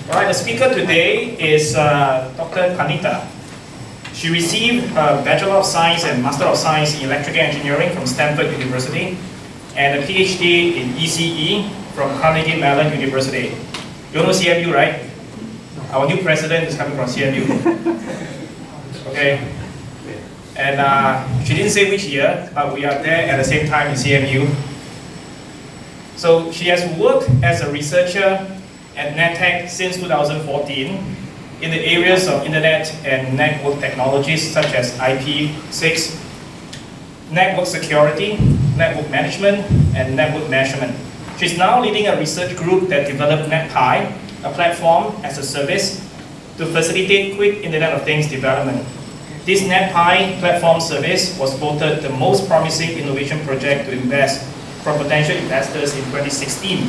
All right, the speaker today is Dr. Panita. She received her Bachelor of Science and Master of Science in Electrical Engineering from Stanford University and a Ph.D. in ECE from Carnegie Mellon University. You know CMU, right? Our new president is coming from CMU. Okay. And she didn't say which year, but we are there at the same time in CMU. So she has worked as a researcher at NECTEC since 2014 in the areas of internet and network technologies such as IP6, network security, network management, and network measurement. She's now leading a research group that developed Netpie, a platform as a service to facilitate quick Internet of Things development. This Netpie platform service was voted the most promising innovation project to invest from potential investors in 2016.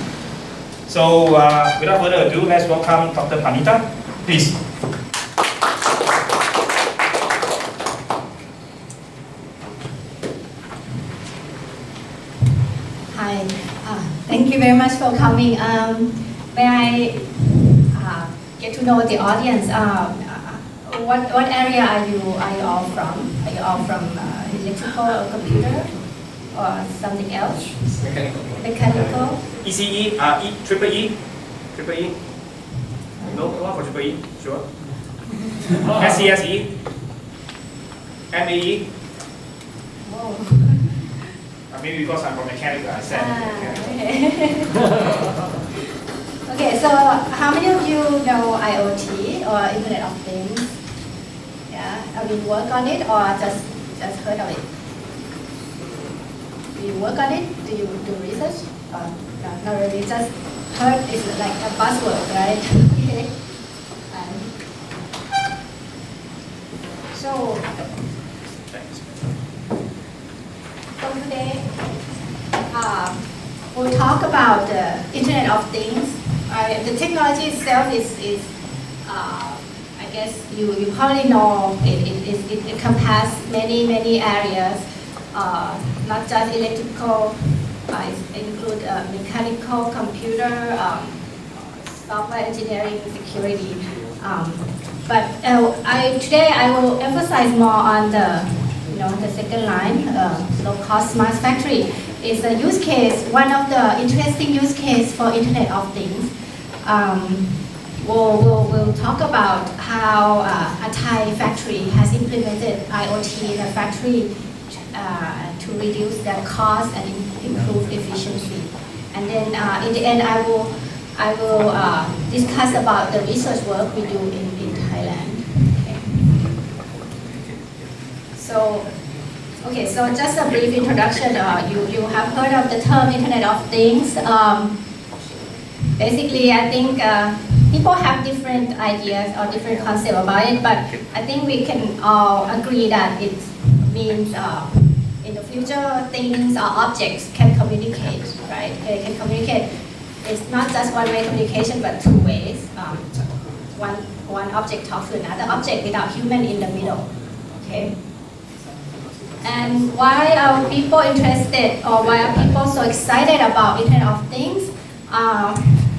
So without further ado, let's welcome Dr. Panita. Please. Hi, thank you very much for coming. May I get to know the audience? What area are you all from? Are you all from electrical or computer or something else? Mechanical. ECE, triple E. No, one for triple E, sure. SCSE, MAE. Whoa. Maybe because I'm from mechanical, I said mechanical. Okay. Okay, so how many of you know IoT or Internet of Things? Yeah, have you worked on it or just heard of it? Do you work on it? Do you do research? No, not really. Just heard it's like a buzzword, right? Okay. So today we'll talk about the Internet of Things. The technology itself is I guess you probably know it encompasses many areas. Not just electrical, it includes mechanical, computer, software engineering, security. But today I will emphasize more on the second line, low-cost smart factory. Is a use case, one of the interesting use case for Internet of Things. We'll talk about how a Thai factory has implemented IoT in a factory to reduce the cost and improve efficiency. And then in the end, I will discuss about the research work we do in Thailand. Okay. So just a brief introduction. You have heard of the term Internet of Things. Basically, I think people have different ideas or different concepts about it, but I think we can all agree that it means in the future things or objects can communicate, right? They can communicate. It's not just one-way communication, but two ways. One object talks to another object without human in the middle. Okay. And why are people interested, or why are people so excited about Internet of Things?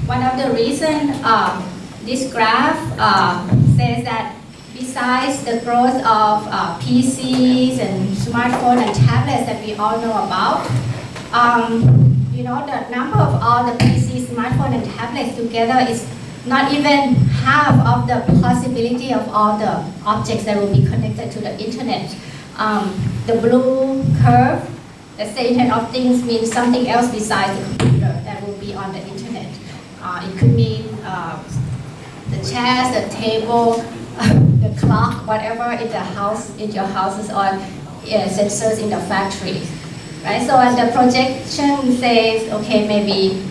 One of the reasons this graph says that besides the growth of PCs and smartphones and tablets that we all know about, the number of all the PCs, smartphones, and tablets together is not even half of the possibility of all the objects that will be connected to the internet. The blue curve, let's say Internet of Things means something else besides the computer that will be on the internet. It could mean the chairs, the table, the clock, whatever in the house, in your houses, or sensors in the factory, right? So and the projection says, okay, maybe,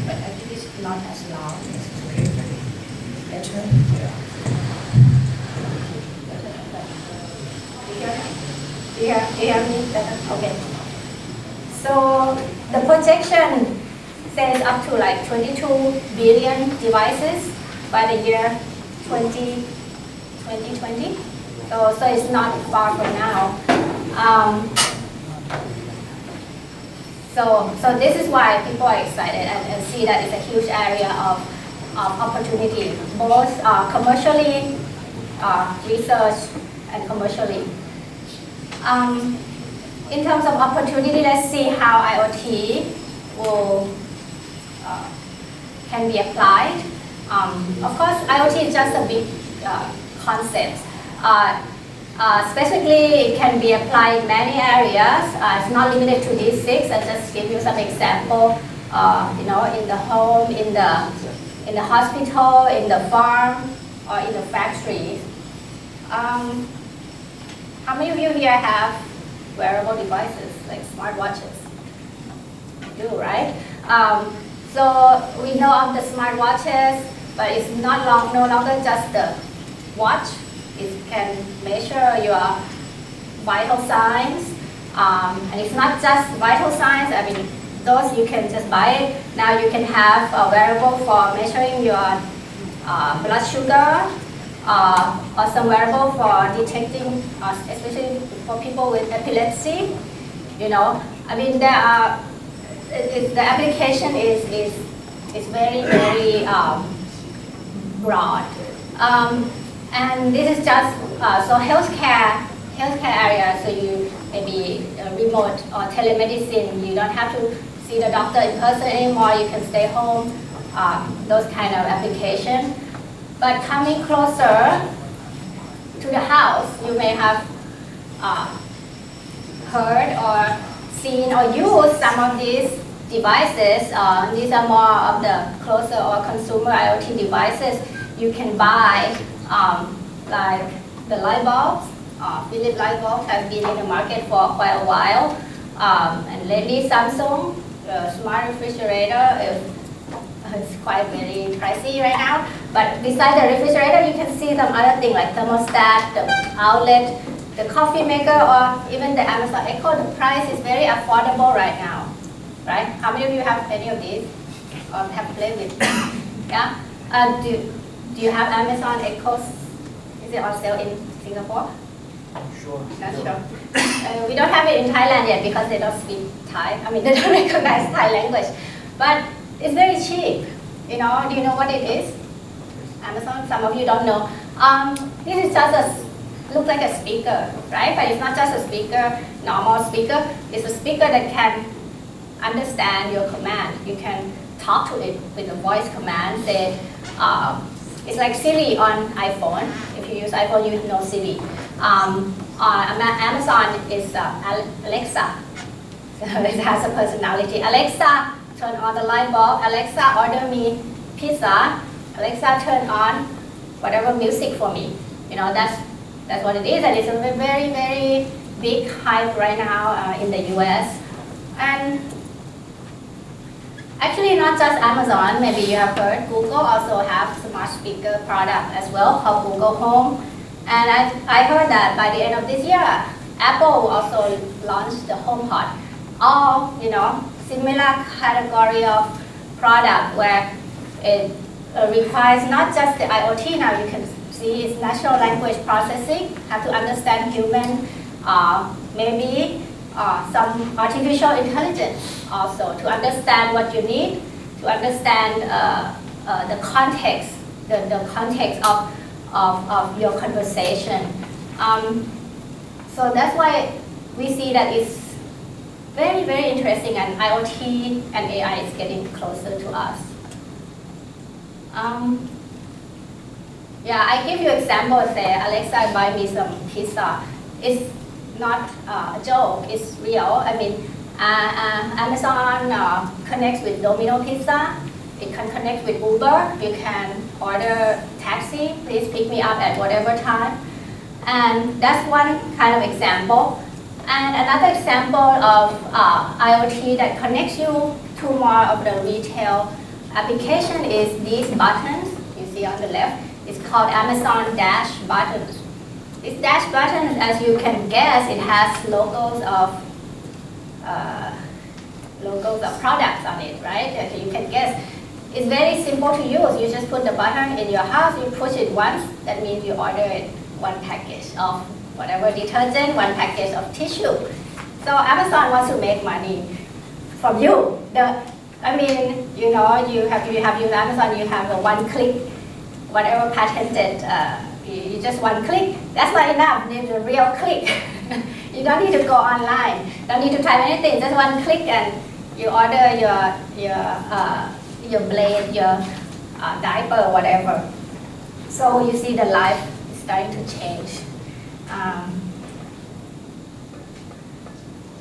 but I think it's not as loud. Better. Do you hear me better? Okay. So the projection says up to like 22 billion devices by the year 2020. So it's not far from now. So this is why people are excited and see that it's a huge area of opportunity, both commercially, research, and commercially. In terms of opportunity, let's see how IoT will can be applied. Of course, IoT is just a big concept. Specifically, it can be applied in many areas. It's not limited to these 6. I'll just give you some example. In the home, in the hospital, in the farm, or in the factories. How many of you here have wearable devices like smartwatches? You do, right? So we know of the smartwatches, but it's no longer just the watch. It can measure your vital signs, and it's not just vital signs. I mean, those you can just buy it. Now you can have a wearable for measuring your blood sugar, or some wearable for detecting, especially for people with epilepsy. I mean, there are. The application is very, very broad. And this is just, so healthcare area, so you maybe remote or telemedicine, you don't have to see the doctor in person anymore, you can stay home, those kind of application. But coming closer to the house, you may have heard or seen or used some of these devices. These are more of the closer or consumer IoT devices. You can buy like the light bulbs. Philips light bulbs have been in the market for quite a while. And lately Samsung smart refrigerator is quite very pricey right now. But beside the refrigerator, you can see some other things like thermostat, the outlet, the coffee maker, or even the Amazon Echo. The price is very affordable right now, right? How many of you have any of these or have played with? Yeah. Do you have Amazon Echoes? Is it on sale in Singapore? Sure. Not sure. We don't have it in Thailand yet because they don't speak Thai. I mean, they don't recognize Thai language. But it's very cheap. Do you know what it is? Amazon. Some of you don't know. This is just looks like a speaker, right? But it's not just a speaker, normal speaker. It's a speaker that can understand your command. You can talk to it with a voice command. Say, it's like Siri on iPhone. If you use iPhone, you know Siri. On Amazon is Alexa. So it has a personality. Alexa, turn on the light bulb. Alexa, order me pizza. Alexa, turn on whatever music for me. That's what it is, and it's a very, very big hype right now in the US. And actually, not just Amazon. Maybe you have heard Google also have smart speaker product as well called Google Home. And I heard that by the end of this year, Apple will also launched the HomePod. All similar category of product where it requires not just the IoT. Now you can see it's natural language processing. Have to understand human, maybe some artificial intelligence also to understand what you need, to understand the context, the context of your conversation. So that's why we see that it's very, very interesting, and IoT and AI is getting closer to us. Yeah, I give you example. Say, Alexa, buy me some pizza. It's not a joke. It's real. I mean, Amazon connects with Domino Pizza. It can connect with Uber. You can order taxi. Please pick me up at whatever time. And that's one kind of example. And another example of IoT that connects you to more of the retail application is these buttons you see on the left. It's called Amazon Dash buttons. These dash buttons, as you can guess, it has logos of products on it, right? Okay, you can guess. It's very simple to use. You just put the button in your house, you push it once, that means you order one package of whatever detergent, one package of tissue. So Amazon wants to make money from you. The I mean, you know, you have your Amazon, you have a one-click, whatever patented, you just one click. That's not enough. You need a real click. You don't need to go online. Don't need to type anything. Just one click and you order your blade, your diaper, whatever. So you see the life is starting to change.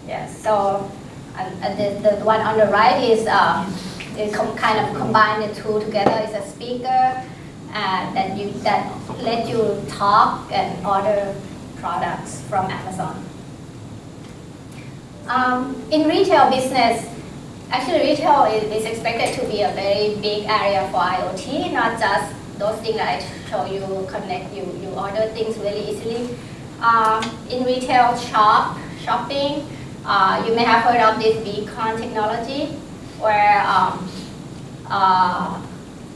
Yes. So the one on the right is kind of combine the two together. It's a speaker that let you talk and order products from Amazon. In retail business, actually retail is expected to be a very big area for IoT, not just those things that I show you, connect you order things really easily. In retail shopping, you may have heard of this beacon technology, where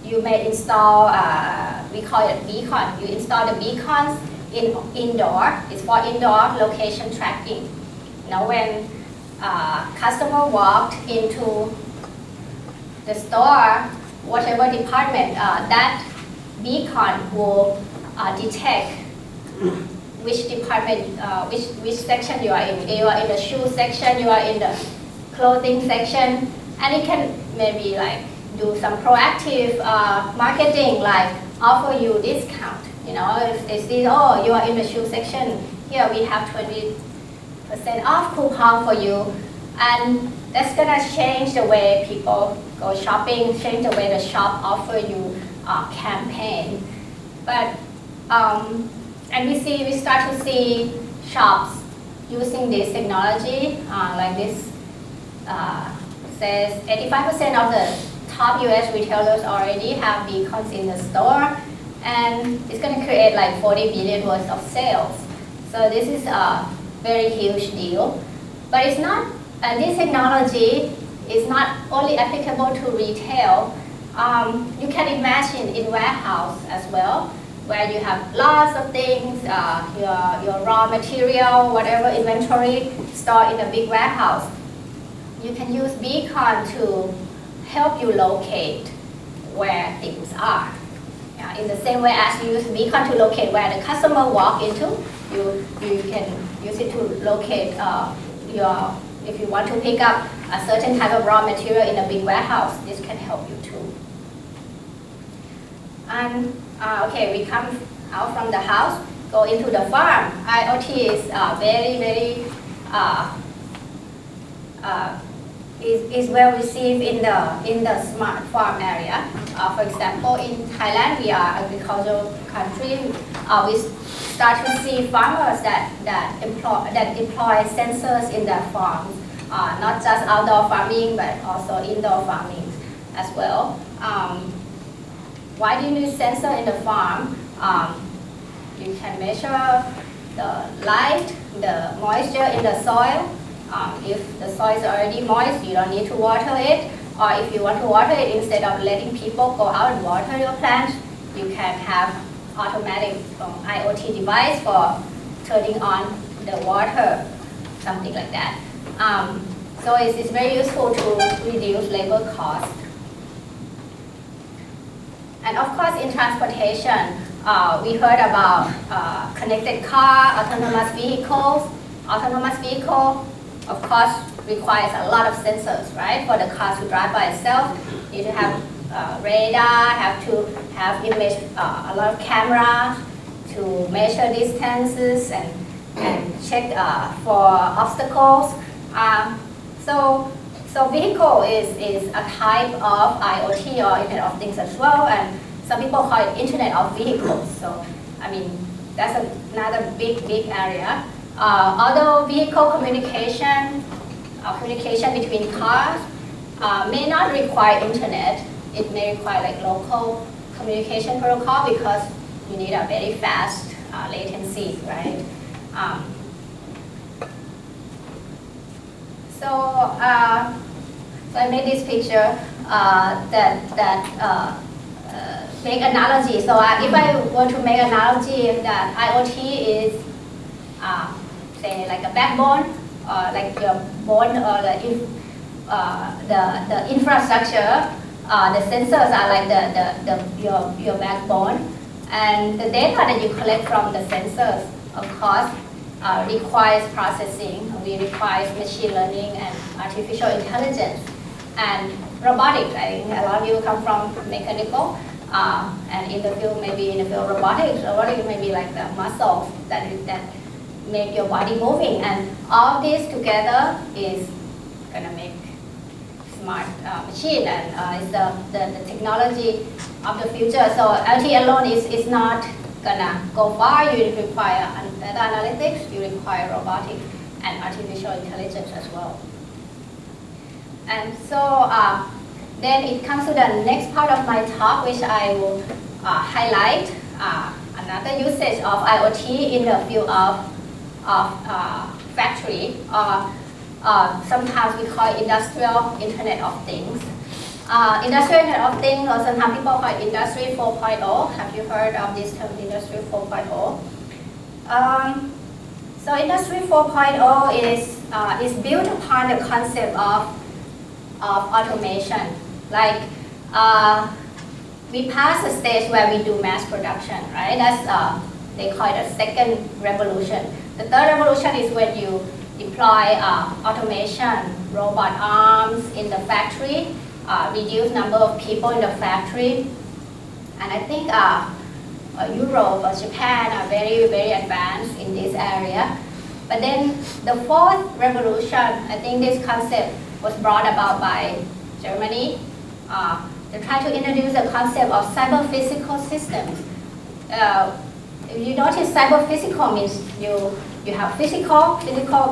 you may install, we call it beacon. You install the beacons in indoor. It's for indoor location tracking. You know, when customer walked into the store, whatever department, that beacon will detect which department, which section you are in. You are in the shoe section, you are in the clothing section, and it can maybe like do some proactive marketing, like offer you discount. You know, if they see, oh, you are in the shoe section, here we have 20% off coupon for you, and that's gonna change the way people go shopping, change the way the shop offer you campaign. But and we start to see shops using this technology, like this says 85% of the top US retailers already have beacons in the store, and it's going to create like 40 billion worth of sales. So this is a very huge deal. But it's not, this technology is not only applicable to retail. You can imagine in warehouse as well, where you have lots of things, your raw material, whatever inventory stored in a big warehouse. You can use beacon to help you locate where things are. In the same way as you use beacon to locate where the customer walk into, you can use it to locate if you want to pick up a certain type of raw material in a big warehouse, this can help you too. And okay, we come out from the house, go into the farm. IoT is very is well received in the smart farm area. For example, in Thailand, we are an agricultural country. We start to see farmers that deploy sensors in their farms, not just outdoor farming but also indoor farming as well. Why do you need sensor in the farm? You can measure the light, the moisture in the soil. If the soil is already moist, you don't need to water it. Or if you want to water it, instead of letting people go out and water your plants, you can have automatic IoT device for turning on the water, something like that. So it's very useful to reduce labor costs. And of course, in transportation, we heard about connected car, autonomous vehicles. Autonomous vehicle, of course, requires a lot of sensors, right? For the car to drive by itself, you need to have radar, have to have image, a lot of cameras to measure distances and check for obstacles. So vehicle is a type of IoT or Internet of Things as well, and some people call it Internet of Vehicles. So I mean, that's another big area. Although vehicle communication between cars may not require internet, it may require like local communication protocol because you need a very fast latency, right? So I made this picture that make analogy. So if I were to make analogy that IoT is say like a backbone, or like your bone, or the infrastructure, the sensors are like your backbone, and the data that you collect from the sensors, of course, requires processing. We require machine learning and artificial intelligence and robotics. I think a lot of you come from mechanical, and in the field, maybe in the field of robotics may be like the muscles that make your body moving, and all this together is gonna make smart machine, and it's the technology of the future. So IoT alone is not gonna go far. You require data analytics, you require robotics and artificial intelligence as well. And so then it comes to the next part of my talk, which I will highlight another usage of IoT in the field of factory, or sometimes we call it industrial Internet of Things. Industrial Internet of Things, or sometimes people call it Industry 4.0. Have you heard of this term, Industry 4.0? So Industry 4.0 is built upon the concept of automation. Like we pass a stage where we do mass production, right? That's they call it a second revolution. The third revolution is when you deploy automation, robot arms in the factory, reduce number of people in the factory, and I think Europe or Japan are very, very advanced in this area. But then the fourth revolution, I think this concept was brought about by Germany. They try to introduce the concept of cyber-physical systems. If you notice, cyber-physical means you have physical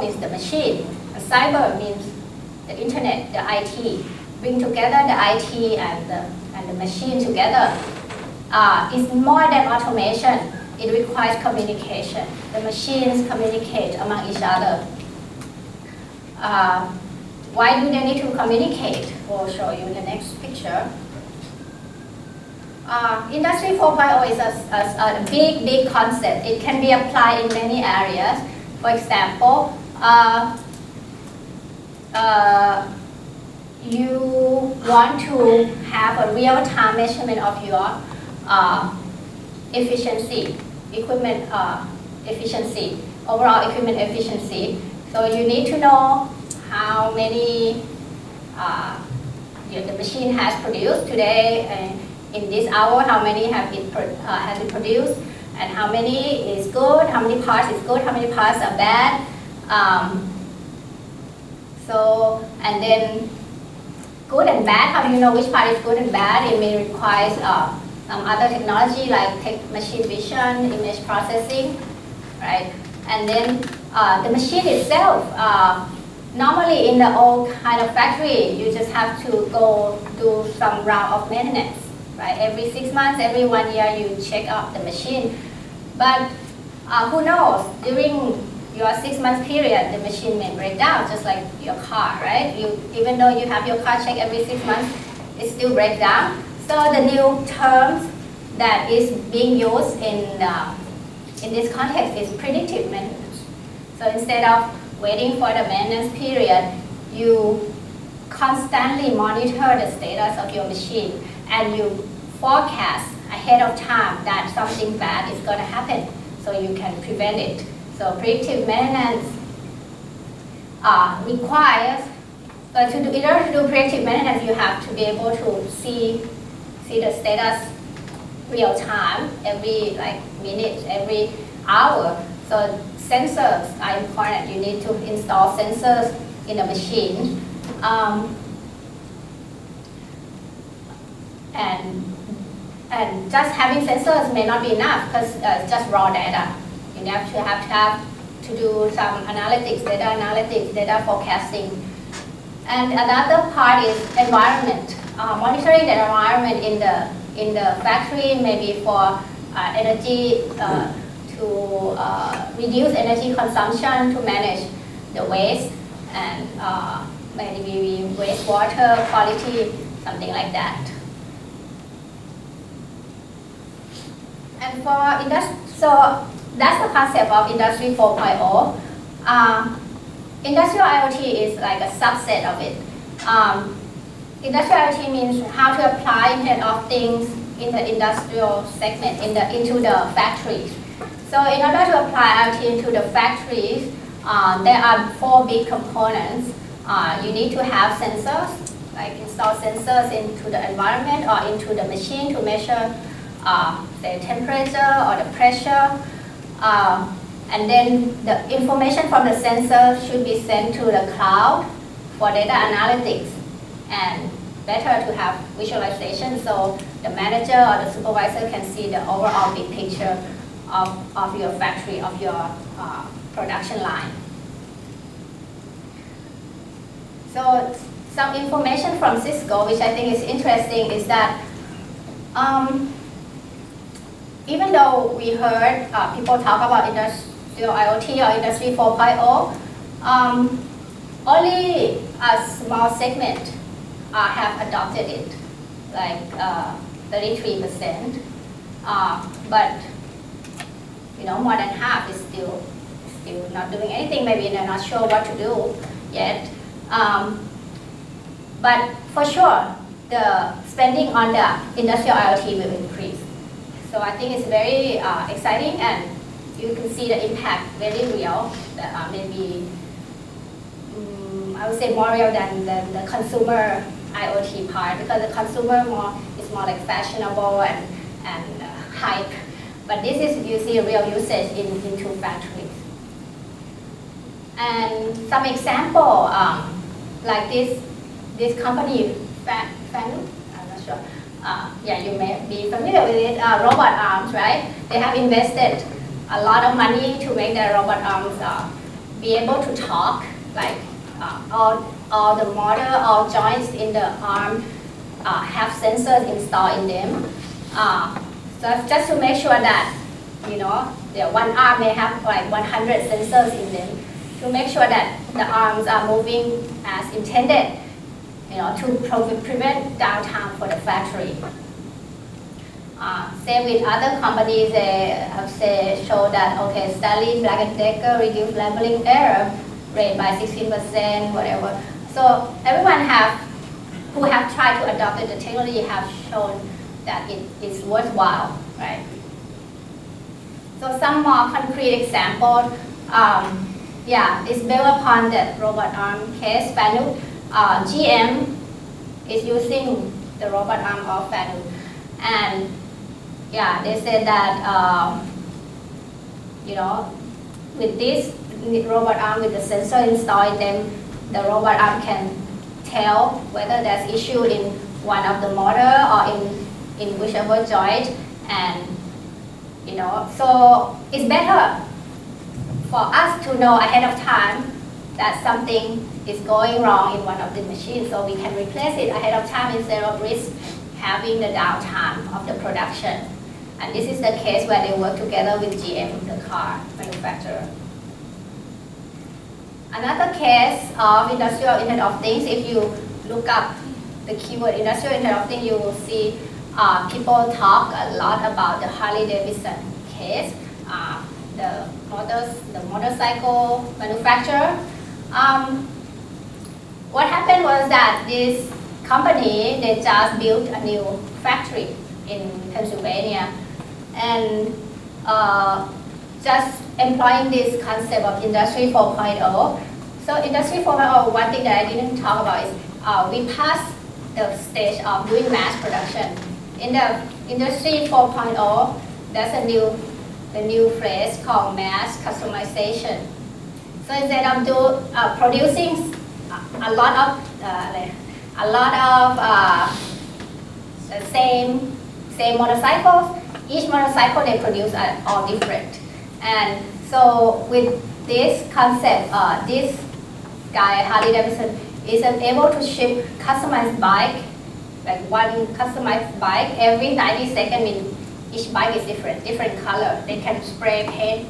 means the machine, and cyber means the internet, the IT. Bring together the IT and the machine together. It's more than automation. It requires communication. The machines communicate among each other. Why do they need to communicate? We'll show you in the next picture. Industry 4.0 is a big concept. It can be applied in many areas. For example, you want to have a real-time measurement of your efficiency, equipment efficiency, overall equipment efficiency. So you need to know how many the machine has produced today, in this hour, how many has it produced, and how many is good, how many parts is good, how many parts are bad. And then good and bad, how do you know which part is good and bad? It may require some other technology like machine vision, image processing, right? And then the machine itself, normally in the old kind of factory, you just have to go do some round of maintenance, right? Every 6 months, every 1 year, you check out the machine. But who knows, during your 6 month period, the machine may break down, just like your car, right? Even though you have your car checked every 6 months, it still breaks down. So the new terms that is being used in this context is predictive maintenance. So instead of waiting for the maintenance period, you constantly monitor the status of your machine, and you forecast ahead of time that something bad is going to happen, so you can prevent it. So predictive maintenance requires, in order to do predictive maintenance, you have to be able to see the status real time, every minute, every hour. So sensors are important. You need to install sensors in the machine. And just having sensors may not be enough, because it's just raw data. You have to do some analytics, data forecasting. And another part is environment. Monitoring the environment in the factory, maybe for energy, to reduce energy consumption, to manage the waste, and maybe wastewater quality, something like that. And so that's the concept of Industry 4.0. Industrial IoT is like a subset of it. Industrial IoT means how to apply Internet of Things in the industrial segment, into the factories. So in order to apply IoT into the factories, there are 4 big components. You need to have sensors, like install sensors into the environment or into the machine to measure the temperature or the pressure. And then the information from the sensor should be sent to the cloud for data analytics, and better to have visualization so the manager or the supervisor can see the overall big picture of your factory, of your production line. So some information from Cisco, which I think is interesting, is that even though we heard people talk about industrial IoT or Industry 4.0, only a small segment have adopted it, like 33%. But more than half is still not doing anything. Maybe they're not sure what to do yet. But for sure, the spending on the industrial IoT will increase. So I think it's very exciting, and you can see the impact very real. That maybe I would say more real than the consumer IoT part, because the consumer is more like fashionable and hype. But this is, you see, real usage into factories. And some example, like this company, I'm not sure. Yeah, you may be familiar with it. Robot arms, right? They have invested a lot of money to make their robot arms be able to talk, like all the motor, all joints in the arm have sensors installed in them. So just to make sure that, the one arm may have like 100 sensors in them, to make sure that the arms are moving as intended, to prevent downtime for the factory. Same with other companies, they have shown that, okay, Stanley Black & Decker reduced labeling error rate by 16%, whatever. So everyone who have tried to adopt the technology have shown that it is worthwhile, right? So some more concrete example, it's built upon that robot arm case, Fanuc. GM is using the robot arm of Fanuc, and they said that with this robot arm with the sensor installed in them, the robot arm can tell whether there's issue in one of the motor or in whichever joint, and so it's better for us to know ahead of time that something is going wrong in one of the machines, so we can replace it ahead of time instead of risk having the downtime of the production. And this is the case where they work together with GM, the car manufacturer. Another case of industrial Internet of Things, if you look up the keyword industrial Internet of Things, you will see people talk a lot about the Harley-Davidson case, the motorcycle manufacturer. What happened was that this company, they just built a new factory in Pennsylvania, and just employing this concept of Industry 4.0. So Industry 4.0, one thing that I didn't talk about is we passed the stage of doing mass production. In the Industry 4.0, there's a new phrase called mass customization. So instead of producing a lot of the same motorcycles, each motorcycle they produce are all different. And so with this concept, this guy Harley Davidson is able to ship customized bike, like one customized bike every 90 seconds. Each bike is different color. They can spray paint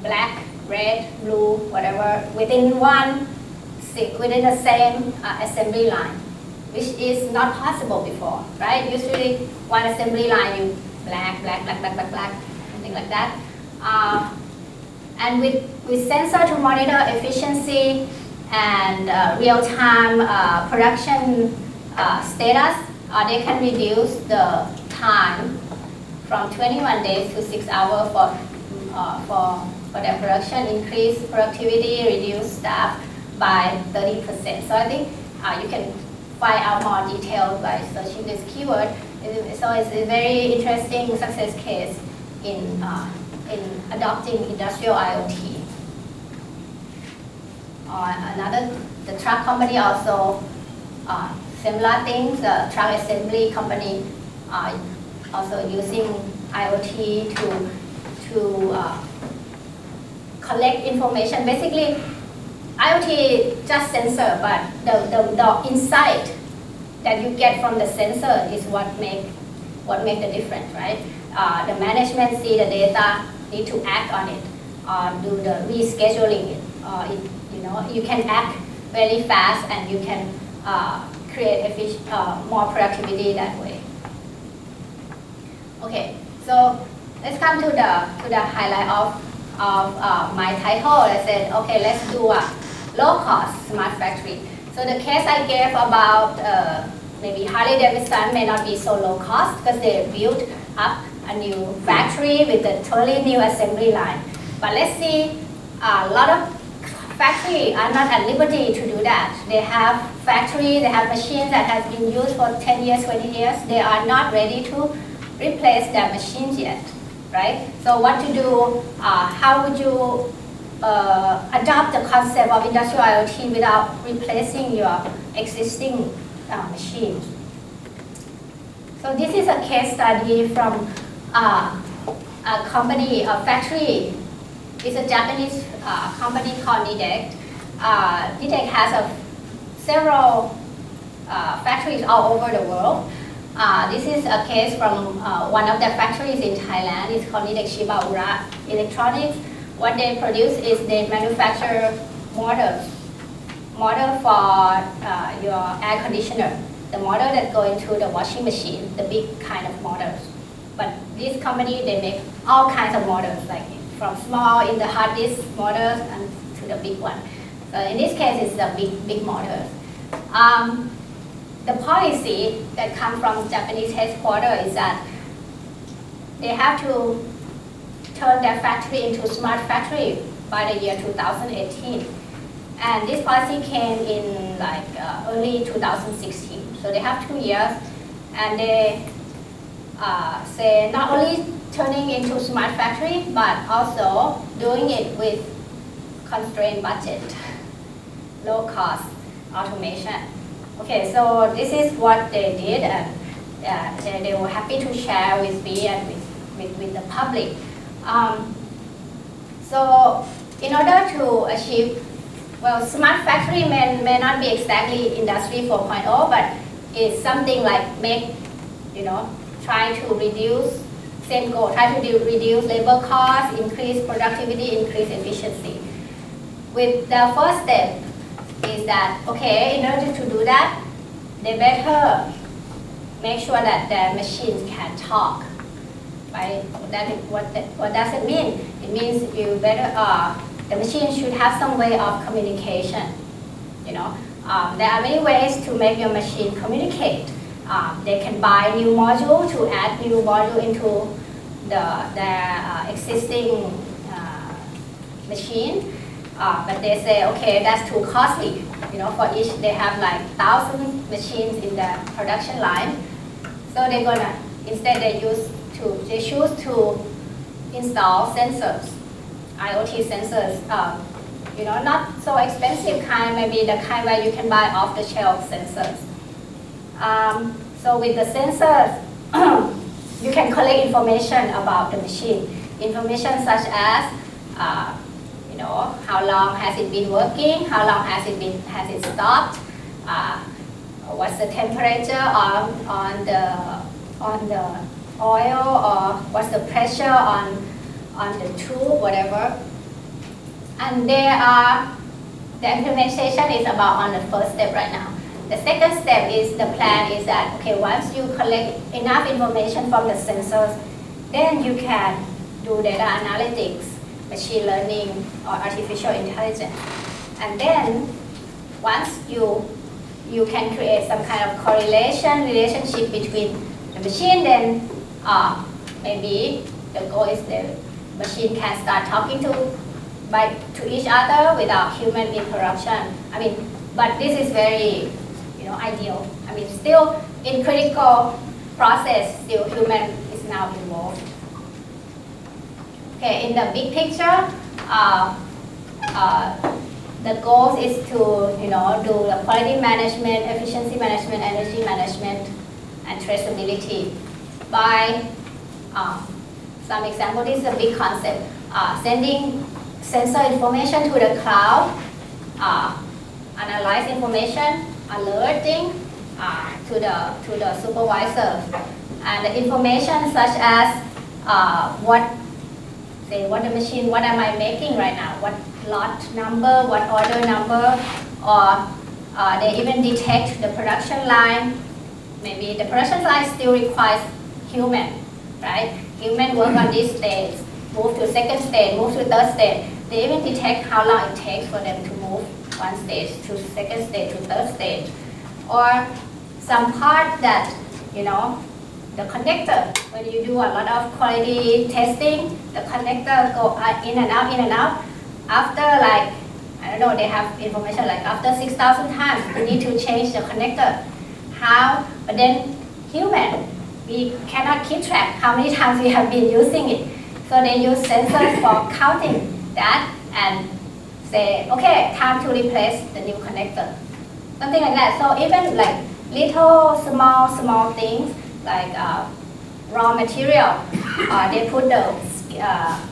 black, red, blue, whatever within the same assembly line, which is not possible before, right? Usually one assembly line you black, something like that. And with sensor to monitor efficiency and real-time production status. They can reduce the time from 21 days to 6 hours for their production, increase productivity, reduce staff by 30%. So I think you can find out more details by searching this keyword. So it's a very interesting success case in adopting industrial IoT. The truck company also similar things. The truck assembly company also using IoT to collect information. Basically, IoT just sensor, but the insight that you get from the sensor is what make the difference, right? The management see the data, need to act on it, do the rescheduling it. You can act very fast and you can create more productivity that way. Okay, so let's come to the highlight of my title. I said, okay, let's do a low-cost smart factory. So the case I gave about maybe Harley Davidson may not be so low cost because they built up a new factory with a totally new assembly line. But let's see, a lot of factories are not at liberty to do that. They have factories, they have machines that have been used for 10 years, 20 years. They are not ready to replace their machines yet, right? So what to do, how would you adopt the concept of industrial IoT without replacing your existing machine? So this is a case study from a company, a factory. It's a Japanese company called NECTEC. NECTEC has several factories all over the world. This is a case from one of the factories in Thailand. It's called NECTEC Shibaura Electronics. What they produce is they manufacture motors for your air conditioner. The motor that go into the washing machine, the big kind of motors. But this company, they make all kinds of motors, like from small in the hard disk motors and to the big one. So in this case, it's the big motors. The policy that comes from Japanese headquarters is that they have to turn their factory into a smart factory by the year 2018. And this policy came in like early 2016. So they have 2 years, and they say not only turning into smart factory, but also doing it with constrained budget, low cost automation. Okay, so this is what they did, and they were happy to share with me and with the public. So in order to achieve, well, smart factory may not be exactly industry 4.0, but it's something like try to reduce, same goal, try to reduce labor costs, increase productivity, increase efficiency. With the first step is that, okay, in order to do that, they better make sure that their machines can talk, right? What does it mean? It means you better, the machine should have some way of communication. There are many ways to make your machine communicate. They can buy new module to add new module into their existing machine. But they say, okay, that's too costly. For each, they have like 1,000 machines in the production line. So they're gonna, instead they choose to install sensors, IoT sensors. Not so expensive kind, maybe the kind where you can buy off-the-shelf sensors. So with the sensors, you can collect information about the machine. Information such as, how long has it been working? How long has it stopped? What's the temperature on the oil, or what's the pressure on the tube, whatever. And the implementation is about on the first step right now. The second step is the plan is that, okay, once you collect enough information from the sensors, then you can do data analytics, machine learning, or artificial intelligence. And then once you can create some kind of relationship between the machine, then maybe the goal is the machine can start talking to each other without human interruption. I mean, but this is very, ideal. I mean, still in critical process, still human is now involved. Okay, in the big picture, the goal is to, do the quality management, efficiency management, energy management, and traceability by some example. This is a big concept. Sending sensor information to the cloud, analyze information, alerting to the supervisor, and the information such as what the machine, what am I making right now, what lot number, what order number, or they even detect the production line. Maybe the production line still requires human, right? Human work on this stage, move to second stage, move to third stage. They even detect how long it takes for them to move one stage to second stage to third stage. Or some part that, the connector, when you do a lot of quality testing, the connector go in and out, in and out. After like, I don't know, they have information like after 6,000 times, you need to change the connector. How? But then human, we cannot keep track how many times we have been using it. So they use sensors for counting that and say, okay, time to replace the new connector. Something like that. So even like little small things like raw material, they put the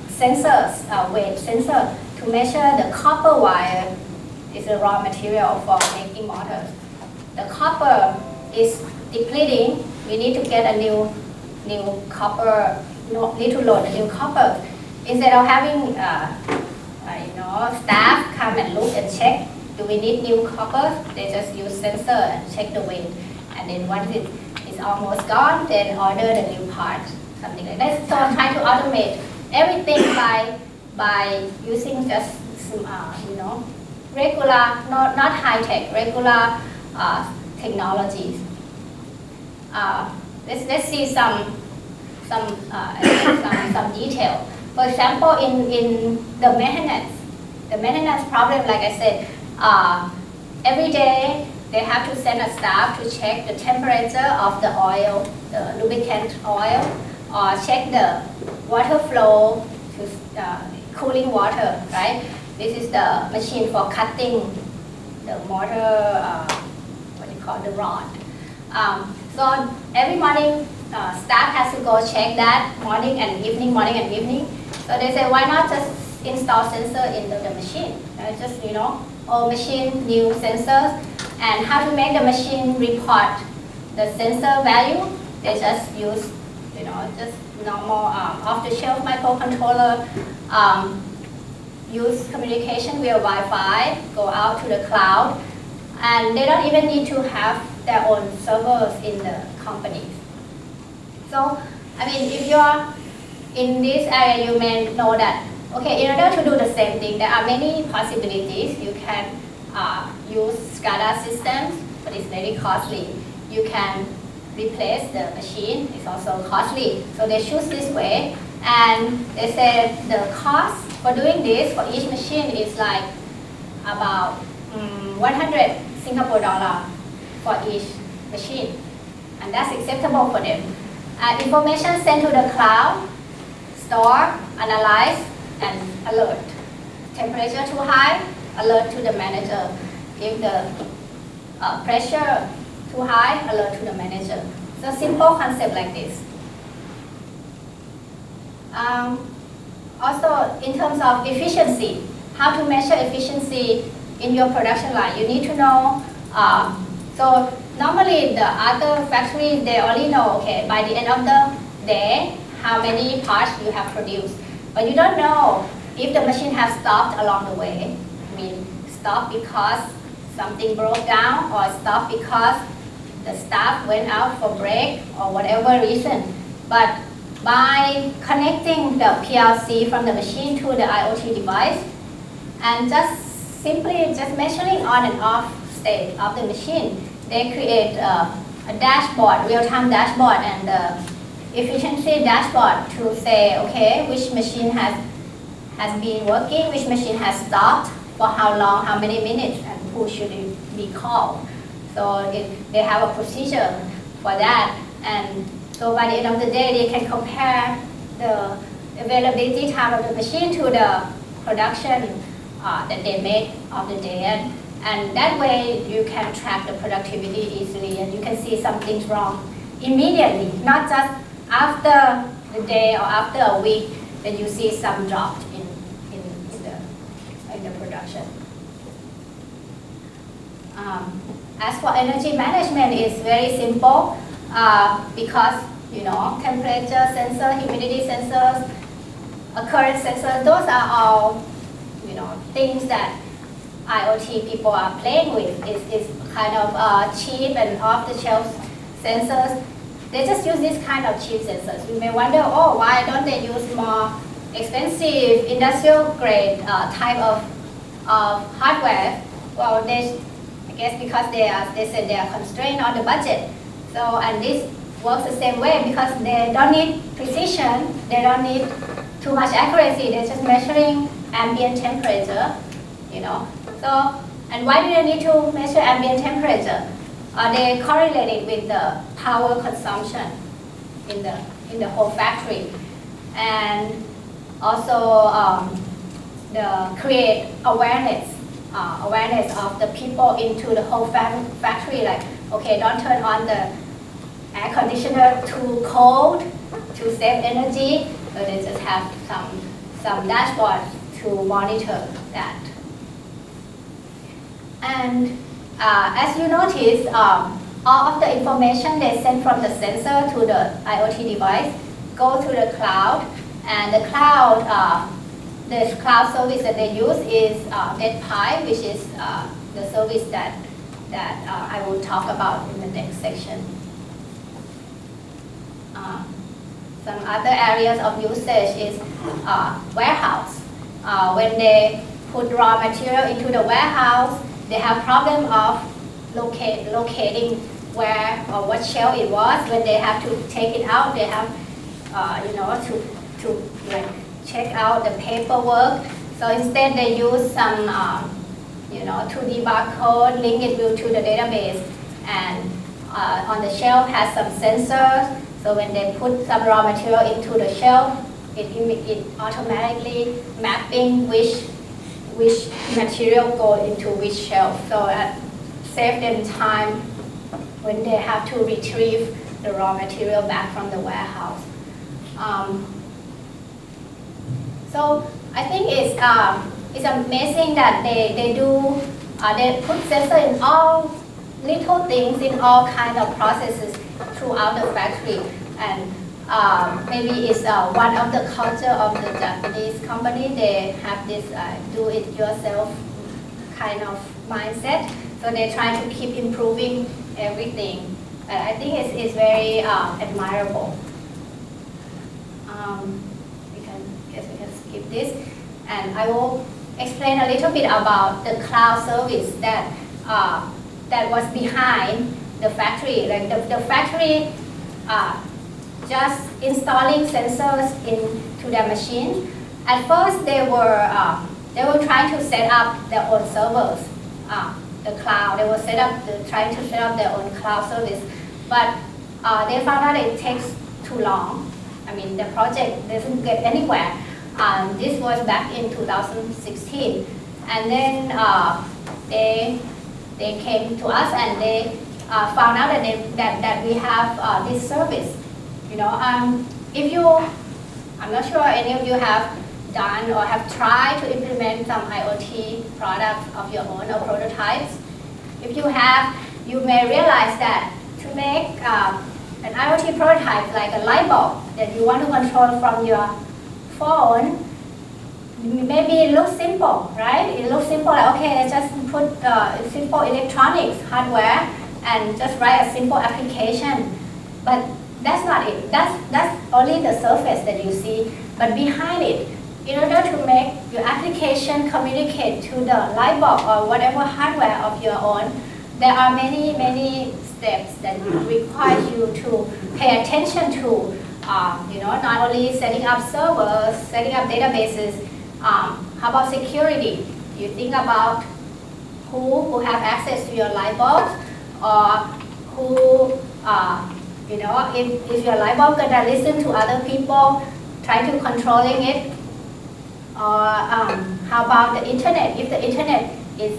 sensors, weight sensor to measure the copper wire is a raw material for making motors. The copper is depleting. We need to get a new copper, need to load a new copper. Instead of having staff come and look and check, do we need new copper? They just use sensor and check the weight. And then once it is almost gone, then order the new part, something like that. So I'm trying to automate everything by using just regular, not high tech, regular technologies. Let's see some detail. For example, in the maintenance problem, like I said, every day they have to send a staff to check the temperature of the oil, the lubricant oil, or check the water flow to cooling water, right? This is the machine for cutting the motor, the rod. So every morning, staff has to go check that morning and evening. So they say, why not just install sensor into the machine? Just, old machine, new sensors. And how to make the machine report the sensor value? They just use, just normal off-the-shelf microcontroller, use communication via Wi-Fi, go out to the cloud, and they don't even need to have their own servers in the companies. So, I mean, if you're in this area, you may know that, okay, in order to do the same thing, there are many possibilities. You can use SCADA systems, but it's very costly. You can replace the machine, it's also costly. So they choose this way, and they say the cost for doing this for each machine is like about 100 Singapore dollar for each machine, and that's acceptable for them. Information sent to the cloud, store, analyze, and alert. Temperature too high, alert to the manager. If the pressure too high, alert to the manager. So simple concept like this. Also, in terms of efficiency, how to measure efficiency in your production line, you need to know. So normally the other factories, they only know, okay, by the end of the day, how many parts you have produced. But you don't know if the machine has stopped along the way. I mean, stopped because something broke down, or stopped because the staff went out for break, or whatever reason. But by connecting the PLC from the machine to the IoT device, and just simply measuring on and off state of the machine, they create a dashboard, real-time dashboard, and efficiency dashboard to say, okay, which machine has been working, which machine has stopped, for how long, how many minutes, and who should it be called. So they have a procedure for that, and so by the end of the day, they can compare the availability time of the machine to the production that they made of the day. And that way, you can track the productivity easily, and you can see something's wrong immediately, not just after the day or after a week that you see some drop in the production. As for energy management, it's very simple because temperature sensor, humidity sensors, current sensors, those are all things that IoT people are playing with. It's kind of cheap and off-the-shelf sensors. They just use this kind of cheap sensors. You may wonder, oh, why don't they use more expensive industrial grade type of hardware? Well, I guess because they said they are constrained on the budget. So, and this works the same way because they don't need precision, they don't need too much accuracy. They're just measuring ambient temperature, So, and why do they need to measure ambient temperature? They correlate it with the power consumption in the whole factory, and also the create awareness of the people into the whole factory. Like, okay, don't turn on the air conditioner too cold to save energy. So they just have some dashboard to monitor that. And as you notice, all of the information they send from the sensor to the IoT device go to the cloud, and the cloud service that they use is Netpie, which is the service that I will talk about in the next section. Some other areas of usage is warehouse. When they put raw material into the warehouse, they have problem of locating where or what shelf it was. When they have to take it out, they have to like check out the paperwork. So instead they use some 2D barcode, link it to the database, and on the shelf has some sensors. So when they put some raw material into the shelf, it automatically mapping which material go into which shelf. So that saves them time when they have to retrieve the raw material back from the warehouse. So I think it's amazing that they put sensor in all little things, in all kind of processes throughout the factory. And maybe it's one of the culture of the Japanese company. They have this do-it-yourself kind of mindset. So they try to keep improving everything. I think it's very admirable. We can skip this. And I will explain a little bit about the cloud service that was behind the factory. Like the factory just installing sensors into their machine. At first, they were trying to set up their own servers, the cloud. They were trying to set up their own cloud service, but they found out it takes too long. I mean, the project doesn't get anywhere. This was back in 2016, and then they came to us and they found out that we have this service. I'm not sure any of you have done or have tried to implement some IoT products of your own or prototypes. If you have, you may realize that to make an IoT prototype like a light bulb that you want to control from your phone, maybe it looks simple, right? It looks simple, like, okay, let's just put simple electronics, hardware, and just write a simple application. But that's not it. That's only the surface that you see. But behind it, in order to make your application communicate to the light bulb or whatever hardware of your own, there are many steps that require you to pay attention to. Not only setting up servers, setting up databases. How about security? You think about who have access to your light bulbs, or who, if your light bulb gonna listen to other people, try to controlling it. Or how about the internet? If the internet is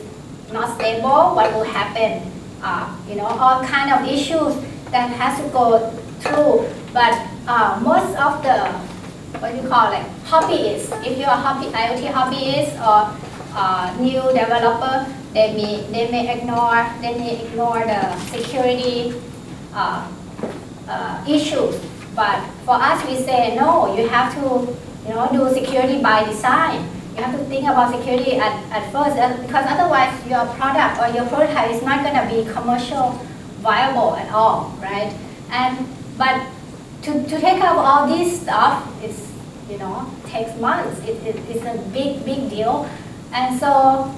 not stable, what will happen? All kind of issues that has to go through. But most of the, hobbyists, if you're a IoT hobbyist or new developer, they may ignore the security issues. But for us, we say no. You have to do security by design. You have to think about security at first, because otherwise your product or your prototype is not going to be commercial viable at all, right? But to take care of all this stuff, takes months. It's a big deal, and so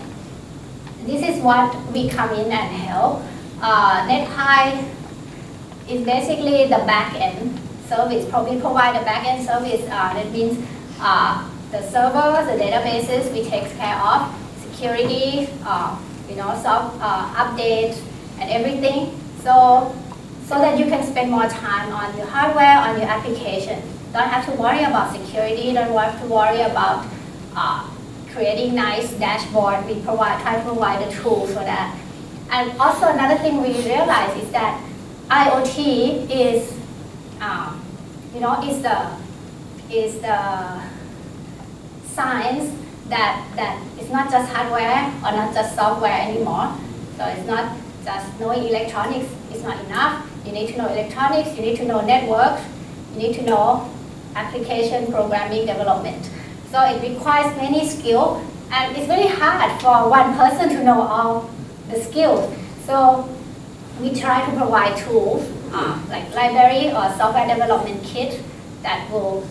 this is what we come in and help. Netpie is basically the back-end service. We provide a back-end service. That means the servers, the databases, we take care of, security, updates and everything. So that you can spend more time on your hardware, on your application. Don't have to worry about security. Don't have to worry about creating nice dashboard. We try to provide the tools for that. And also another thing we realize is that IoT is, is the science that it's not just hardware or not just software anymore. So it's not just knowing electronics is not enough. You need to know electronics, you need to know networks, you need to know application programming development. So it requires many skills, and it's very hard for one person to know all the skills. So we try to provide tools like library or software development kit that will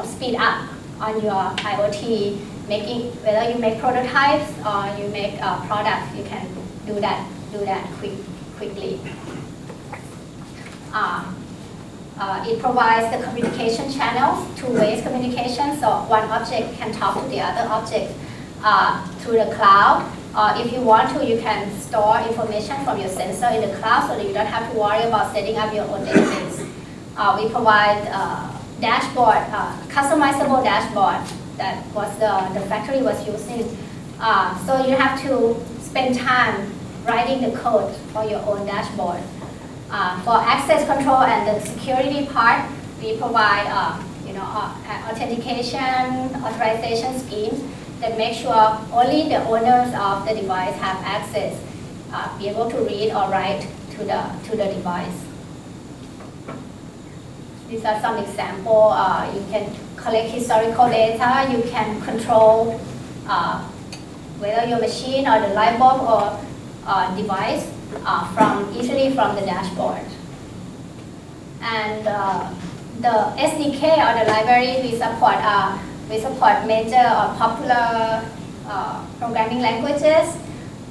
speed up on your IoT, whether you make prototypes or you make products, you can do that quickly. It provides the communication channels, two-way communication, so one object can talk to the other object through the cloud. If you want to, you can store information from your sensor in the cloud so that you don't have to worry about setting up your own database. We provide dashboard, customizable dashboard that was the factory was using. So you have to spend time writing the code for your own dashboard. For access control and the security part, we provide authentication, authorization schemes that make sure only the owners of the device have access, be able to read or write to the device. These are some examples. You can collect historical data. You can control whether your machine or the light bulb or device easily from the dashboard. And the SDK or the library we support major or popular programming languages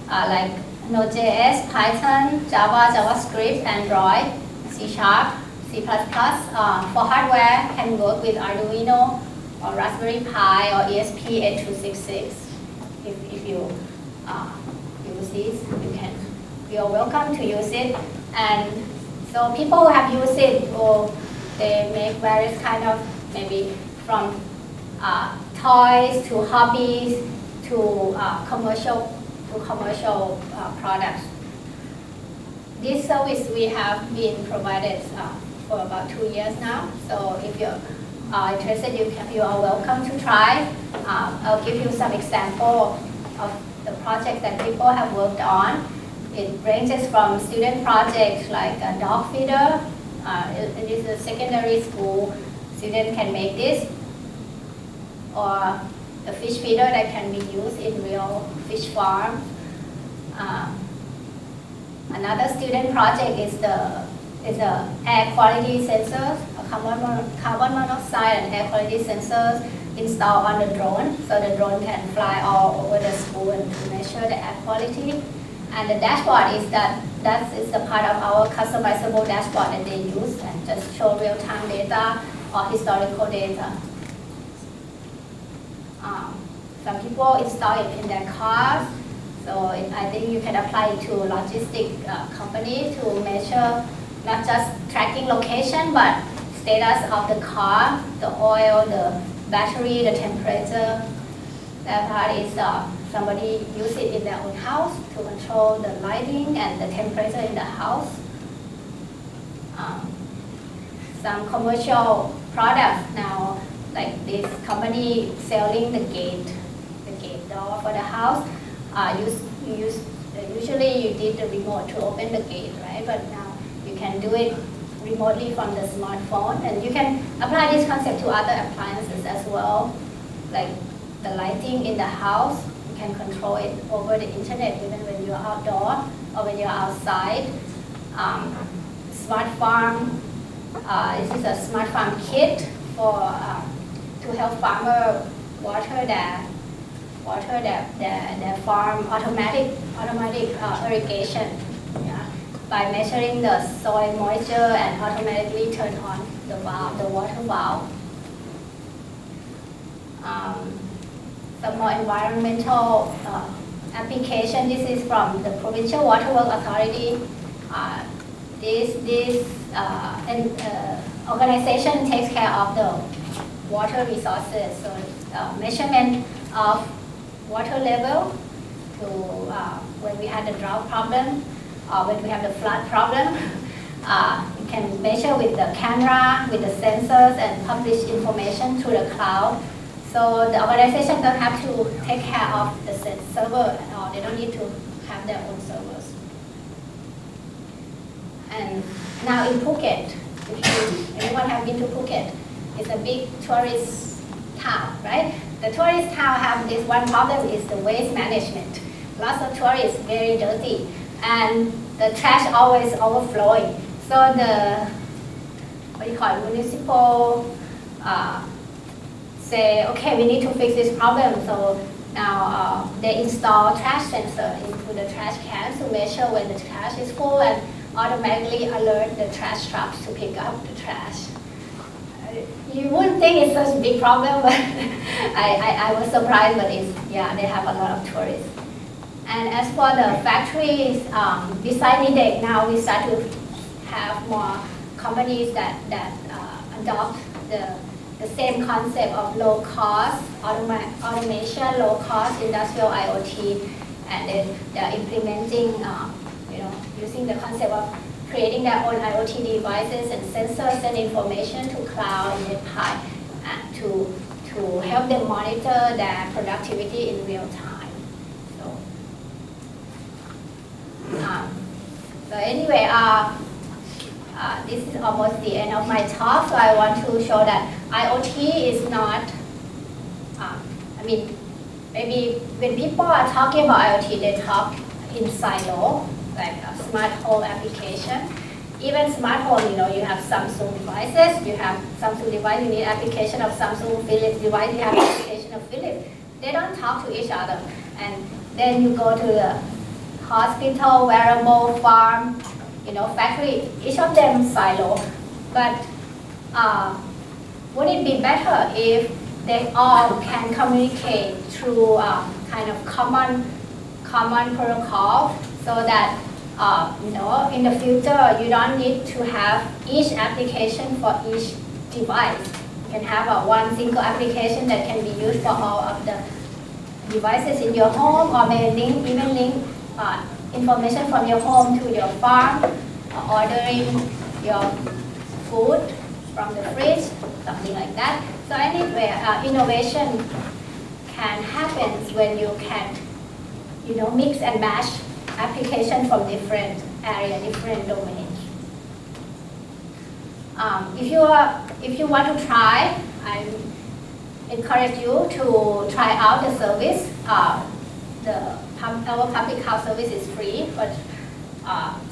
like Node.js, Python, Java, JavaScript, Android, C#, C++. For hardware, can work with Arduino or Raspberry Pi or ESP8266. If you use these, you are welcome to use it. And so people who have used it, they make various kind of, maybe from toys to hobbies to commercial products. This service we have been provided for about 2 years now. So if you're interested, you are welcome to try. I'll give you some example of the projects that people have worked on. It ranges from student projects like a dog feeder. It is a secondary school. Students can make this. Or the fish feeder that can be used in real fish farm. Another student project is the air quality sensors, carbon monoxide and air quality sensors installed on the drone, so the drone can fly all over the school and to measure the air quality. And the dashboard is that is the part of our customizable dashboard that they use and just show real-time data or historical data. Some people install it in their cars, so I think you can apply it to logistic company to measure not just tracking location, but status of the car, the oil, the battery, the temperature. That part is somebody use it in their own house to control the lighting and the temperature in the house. Some commercial products now, like this company selling the gate door for the house. Usually you need the remote to open the gate, right? But now you can do it remotely from the smartphone, and you can apply this concept to other appliances as well, like the lighting in the house. You can control it over the internet even when you're outdoor or when you're outside. Smart farm. This is a smart farm kit for to help farmer water their farm automatic irrigation, yeah, by measuring the soil moisture and automatically turn on the water valve. Some more environmental application. This is from the Provincial Water Works Authority. This organization takes care of the water resources, so measurement of water level to when we had the drought problem or when we have the flood problem. You can measure with the camera, with the sensors, and publish information through the cloud. So the organization don't have to take care of the server, or they don't need to have their own servers. And now in Phuket, if anyone have been to Phuket, it's a big tourist town, right? The tourist town have this one problem is the waste management. Lots of tourists, very dirty, and the trash always overflowing. So the municipal say, okay, we need to fix this problem. So now they install trash sensor into the trash cans to measure when the trash is full and automatically alert the trash trucks to pick up the trash. You wouldn't think it's such a big problem, but I was surprised, but yeah, they have a lot of tourists. And as for the factories, beside NECTEC, now we start to have more companies that adopt the same concept of low cost automation, low cost industrial IoT, and then they're implementing, using the concept of creating their own IoT devices and sensors and information to cloud and Netpie to help them monitor their productivity in real time. So anyway, this is almost the end of my talk. So I want to show that IoT is not. Maybe when people are talking about IoT, they talk in silo, like a smart home application. Even smart home, you have Samsung devices, you need application of Samsung, Philips device, you have application of Philips. They don't talk to each other. And then you go to the hospital, wearable, farm, factory, each of them silo. But would it be better if they all can communicate through kind of common protocol, so that in the future you don't need to have each application for each device. You can have one single application that can be used for all of the devices in your home, or maybe even link information from your home to your farm, ordering your food from the fridge, something like that. So anyway, innovation can happen when you can, mix and match application from different area, different domains. If you want to try, I encourage you to try out the service. Our public cloud service is free, but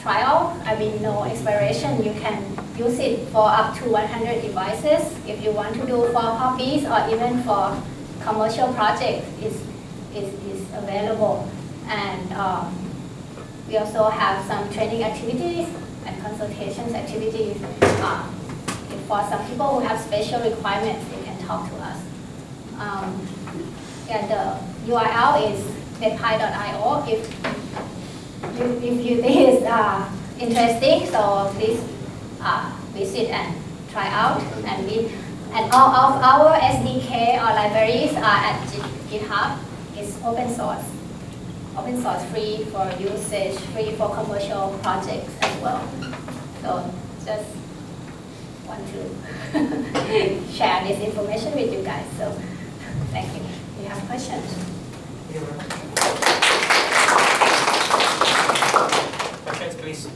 trial, no expiration. You can use it for up to 100 devices. If you want to do for hobbies or even for commercial projects, is available. And We also have some training activities and consultations activities. For some people who have special requirements, they can talk to us. The URL is netpie.io. If you think it's interesting, so please visit and try out. And all of our SDK or libraries are at GitHub. It's open source, free for usage, free for commercial projects as well. So just want to share this information with you guys. So thank you. Do you have questions? Questions, please.